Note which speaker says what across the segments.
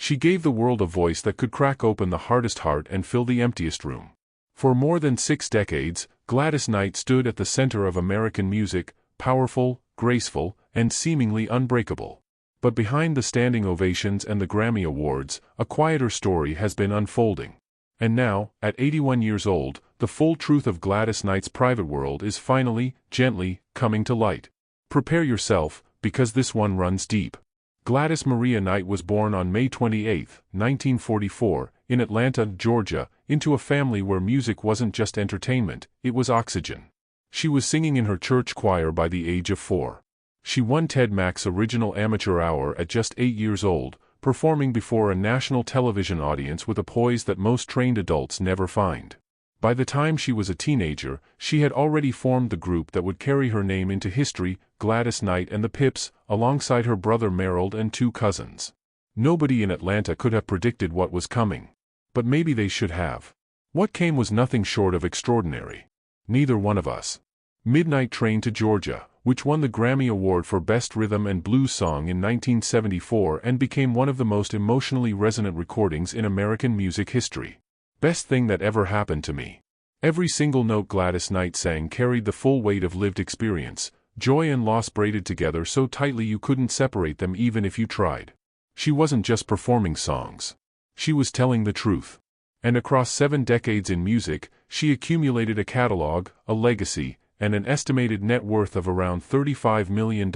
Speaker 1: She gave the world a voice that could crack open the hardest heart and fill the emptiest room. For more than 6 decades, Gladys Knight stood at the center of American music, powerful, graceful, and seemingly unbreakable. But behind the standing ovations and the Grammy Awards, a quieter story has been unfolding. And now, at 81 years old, the full truth of Gladys Knight's private world is finally, gently, coming to light. Prepare yourself, because this one runs deep. Gladys Maria Knight was born on May 28, 1944, in Atlanta, Georgia, into a family where music wasn't just entertainment, it was oxygen. She was singing in her church choir by the age of 4. She won Ted Mack's original amateur hour at just 8 years old, performing before a national television audience with a poise that most trained adults never find. By the time she was a teenager, she had already formed the group that would carry her name into history, Gladys Knight and the Pips, alongside her brother Merrill and 2 cousins. Nobody in Atlanta could have predicted what was coming. But maybe they should have. What came was nothing short of extraordinary. Neither one of us. Midnight Train to Georgia, which won the Grammy Award for Best Rhythm and Blues Song in 1974 and became one of the most emotionally resonant recordings in American music history. Best thing that ever happened to me. Every single note Gladys Knight sang carried the full weight of lived experience, joy and loss braided together so tightly you couldn't separate them even if you tried. She wasn't just performing songs. She was telling the truth. And across 7 decades in music, she accumulated a catalog, a legacy, and an estimated net worth of around $35 million,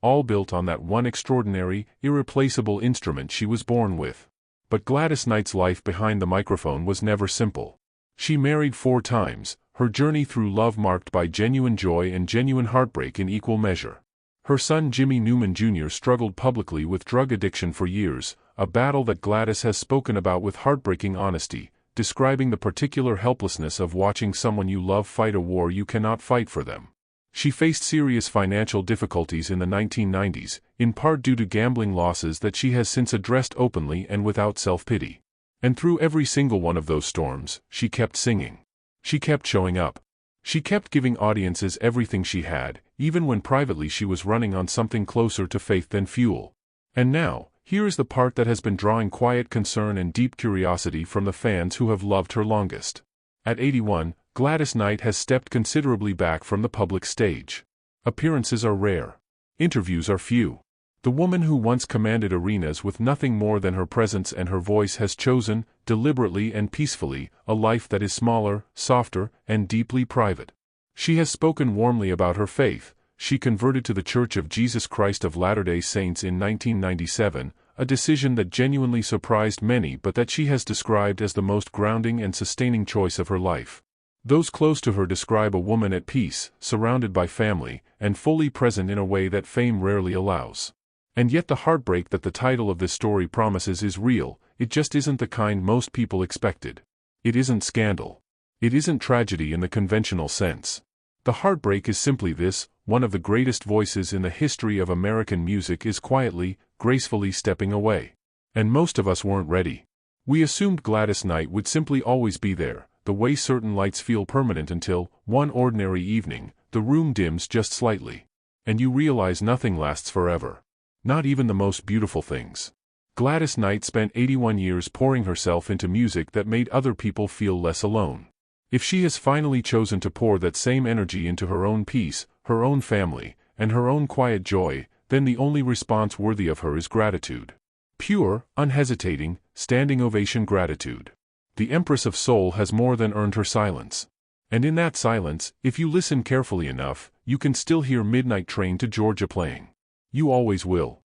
Speaker 1: all built on that one extraordinary, irreplaceable instrument she was born with. But Gladys Knight's life behind the microphone was never simple. She married 4 times, her journey through love marked by genuine joy and genuine heartbreak in equal measure. Her son Jimmy Newman Jr. struggled publicly with drug addiction for years, a battle that Gladys has spoken about with heartbreaking honesty, describing the particular helplessness of watching someone you love fight a war you cannot fight for them. She faced serious financial difficulties in the 1990s, in part due to gambling losses that she has since addressed openly and without self-pity. And through every single one of those storms, she kept singing. She kept showing up. She kept giving audiences everything she had, even when privately she was running on something closer to faith than fuel. And now, here is the part that has been drawing quiet concern and deep curiosity from the fans who have loved her longest. At 81, Gladys Knight has stepped considerably back from the public stage. Appearances are rare. Interviews are few. The woman who once commanded arenas with nothing more than her presence and her voice has chosen, deliberately and peacefully, a life that is smaller, softer, and deeply private. She has spoken warmly about her faith. She converted to the Church of Jesus Christ of Latter-day Saints in 1997, a decision that genuinely surprised many but that she has described as the most grounding and sustaining choice of her life. Those close to her describe a woman at peace, surrounded by family, and fully present in a way that fame rarely allows. And yet the heartbreak that the title of this story promises is real, it just isn't the kind most people expected. It isn't scandal. It isn't tragedy in the conventional sense. The heartbreak is simply this: one of the greatest voices in the history of American music is quietly, gracefully stepping away. And most of us weren't ready. We assumed Gladys Knight would simply always be there, the way certain lights feel permanent until, one ordinary evening, the room dims just slightly. And you realize nothing lasts forever. Not even the most beautiful things. Gladys Knight spent 81 years pouring herself into music that made other people feel less alone. If she has finally chosen to pour that same energy into her own peace, her own family, and her own quiet joy, then the only response worthy of her is gratitude. Pure, unhesitating, standing ovation gratitude. The Empress of Soul has more than earned her silence. And in that silence, if you listen carefully enough, you can still hear Midnight Train to Georgia playing. You always will.